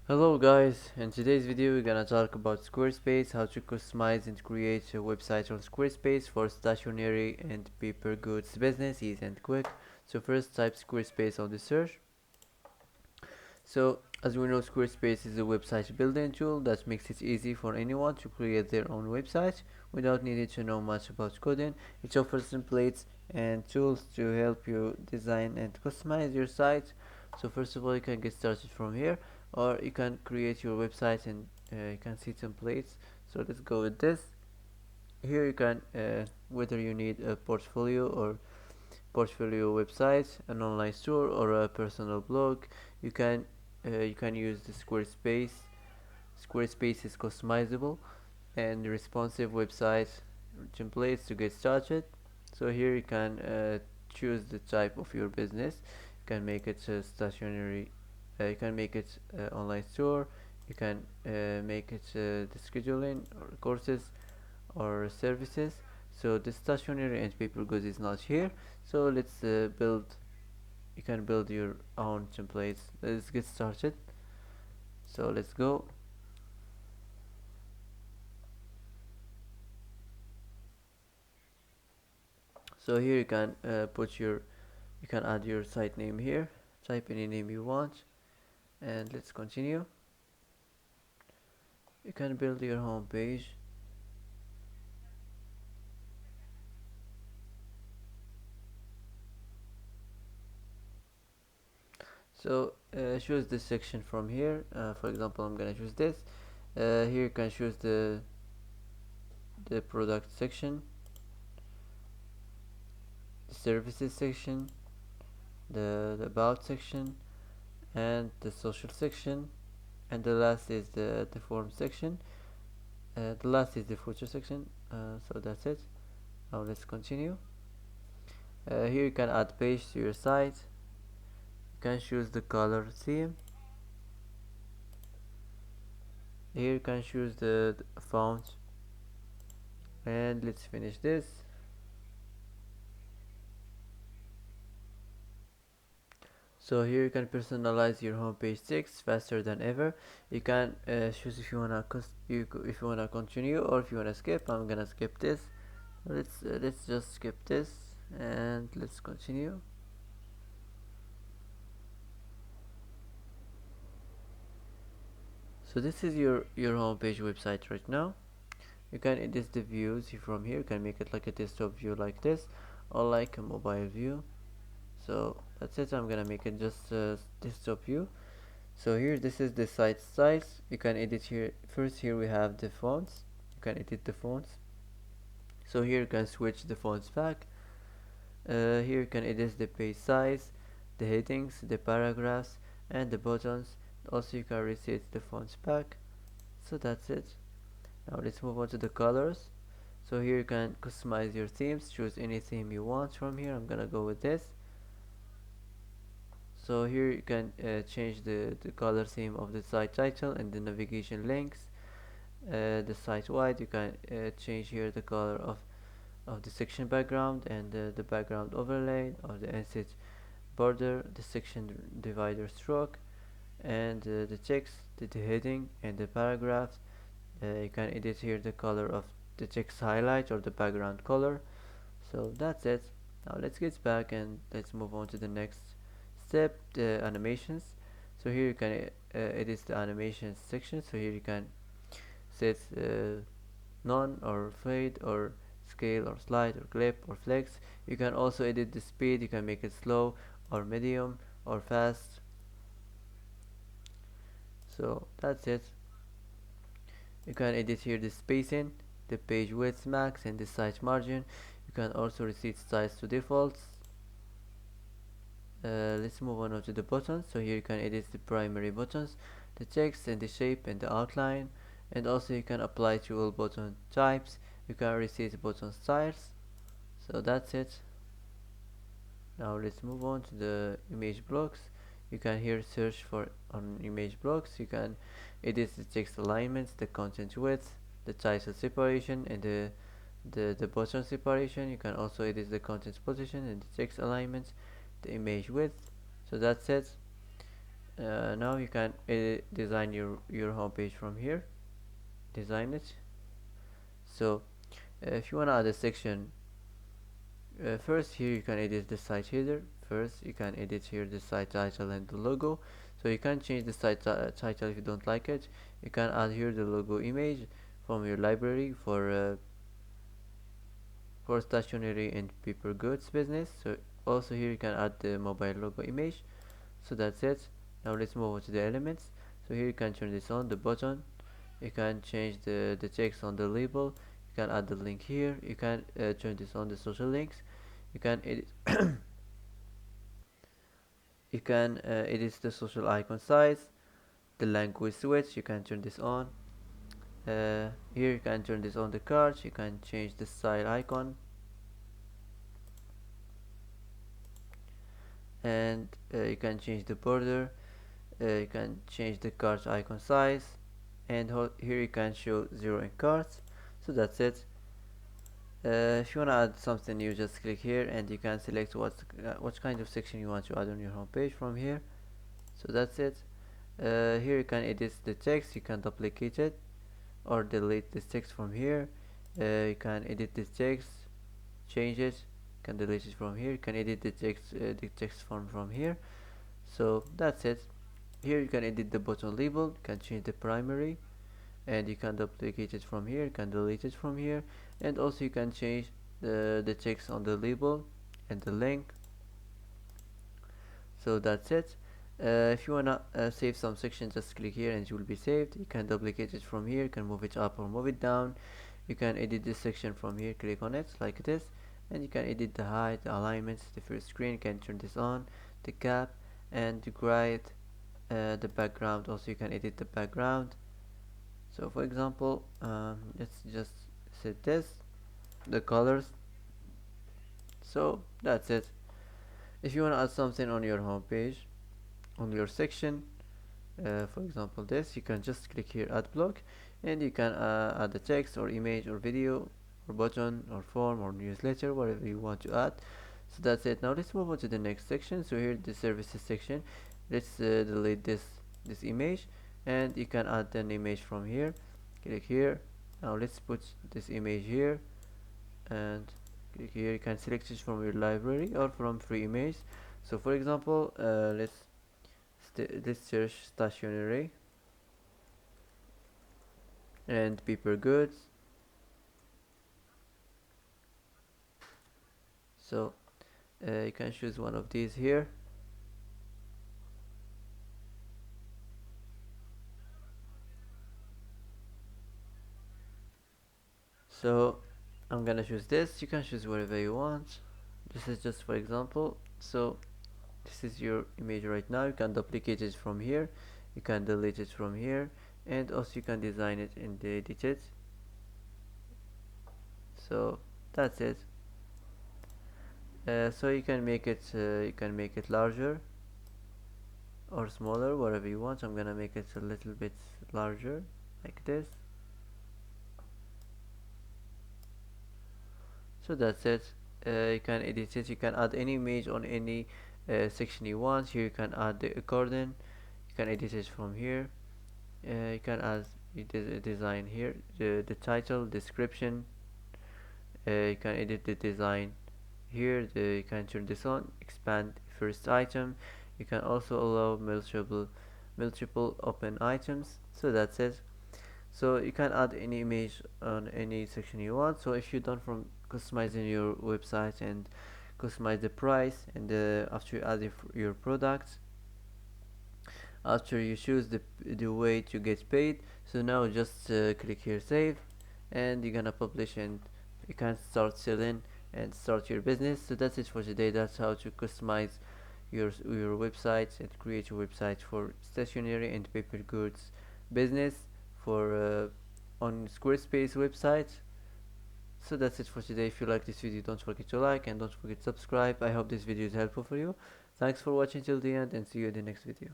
Hello guys, in today's video we're gonna talk about Squarespace, how to customize and create a website on Squarespace for stationery and paper goods business, easy and quick. So first type Squarespace on the search. So as we know, Squarespace is a website building tool that makes it easy for anyone to create their own website without needing to know much about coding. It offers templates and tools to help you design and customize your site. So first of all, you can get started from here, or you can create your website and you can see templates. So let's go with this. Here you can whether you need a portfolio website, an online store, or a personal blog, you can use the Squarespace. Squarespace is customizable and responsive website templates to get started. So here you can choose the type of your business. You can make it stationery. You can make it online store. You can make it the scheduling or courses or services. So the stationery and paper goods is not here. So let's build. You can build your own templates. Let's get started. So let's go. So here you can you can add your site name here. Type any name you want, and let's continue. You can build your home page. So choose this section from here. For example, I'm gonna choose this. Here you can choose the product section, the services section, the about section, and the social section, and the last is the form section. The last is the footer section. So that's it. Now let's continue. Here you can add page to your site. You can choose the color theme. Here you can choose the font, and let's finish this. So here you can personalize your homepage text faster than ever. You can choose if you wanna if you wanna continue or if you wanna skip. I'm gonna skip this. Let's just skip this and let's continue. So this is your homepage website right now. You can edit the views from here. You can make it like a desktop view like this, or like a mobile view. So that's it. I'm gonna make it just a desktop view. So here, this is the site size. You can edit here. First, here we have the fonts. You can edit the fonts. So here you can switch the fonts back. Here you can edit the page size, the headings, the paragraphs, and the buttons. Also, you can reset the fonts back. So that's it. Now let's move on to the colors. So here you can customize your themes. Choose any theme you want from here. I'm gonna go with this. So here you can change the color theme of the site title and the navigation links. The site wide, you can change here the color of the section background and the background overlay, or the inset border, the section divider stroke, and the text, the heading, and the paragraphs. You can edit here the color of the text highlight or the background color. So that's it. Now let's get back and let's move on to the next step, the animations. So here you can edit the animations section. So here you can set none or fade or scale or slide or clip or flex. You can also edit the speed. You can make it slow or medium or fast. So that's it. You can edit here the spacing, the page width max, and the size margin. You can also reset styles to defaults. Let's move on to the buttons. So here you can edit the primary buttons, the text and the shape and the outline, and also you can apply to all button types. You can reset button styles. So that's it. Now let's move on to the image blocks. You can here search for on image blocks. You can edit the text alignments, the content width, the title separation, and the button separation. You can also edit the content position and the text alignments, the image width. So that's it. Now you can design your homepage from here. Design it. So if you want to add a section, first here you can edit the site header. First you can edit here the site title and the logo. So you can change the site title if you don't like it. You can add here the logo image from your library for stationery and paper goods business. So also here you can add the mobile logo image. So that's it. Now let's move on to the elements. So here you can turn this on, the button. You can change the text on the label. You can add the link here. You can turn this on, the social links. You can edit you can edit the social icon size, the language switch. You can turn this on. Here you can turn this on the cards. You can change the style icon, and you can change the border. You can change the cards icon size, and here you can show 0 in cards. So that's it. If you want to add something new, just click here and you can select what kind of section you want to add on your home page from here. So that's it. Here you can edit the text. You can duplicate it or delete this text from here. You can edit this text, change it. You can delete it from here. You can edit the text from here. So that's it. Here you can edit the button label. You can change the primary, and you can duplicate it from here. You can delete it from here, and also you can change the text on the label and the link. So that's it. If you wanna save some section, just click here and it will be saved. You can duplicate it from here. You can move it up or move it down. You can edit this section from here. Click on it like this, and you can edit the height, the alignments, the first screen. You can turn this on, the cap, and the grid, the background. Also you can edit the background. So for example, let's just set this, the colors. So that's it. If you want to add something on your home page, on your section, for example this, you can just click here, add block, and you can add the text or image or video or button or form or newsletter, whatever you want to add. So that's it. Now let's move on to the next section. So here, the services section. Let's delete this image, and you can add an image from here. Click here. Now let's put this image here, and click here. You can select it from your library or from free image. So for example, let's search stationery and paper goods. So you can choose one of these here. So I'm gonna choose this. You can choose whatever you want. This is just for example. So this is your image right now. You can duplicate it from here. You can delete it from here, and also you can design it and edit it. So that's it. So you can make it larger or smaller, whatever you want. I'm gonna make it a little bit larger, like this. So that's it. You can edit it. You can add any image on any section you want. Here you can add the accordion. You can edit it from here. You can add design here, the title, description. You can edit the design here. You can turn this on, expand first item. You can also allow multiple open items. So that's it. So you can add any image on any section you want. So if you're done from customizing your website and customize the price, and after you add your products, after you choose the way to get paid, so now just click here, save, and you're gonna publish, and you can start selling and start your business. So that's it for today. That's how to customize your website and create your website for stationery and paper goods business for on Squarespace website. So that's it for today. If you like this video, don't forget to like and don't forget to subscribe. I hope this video is helpful for you. Thanks for watching till the end, and see you in the next video.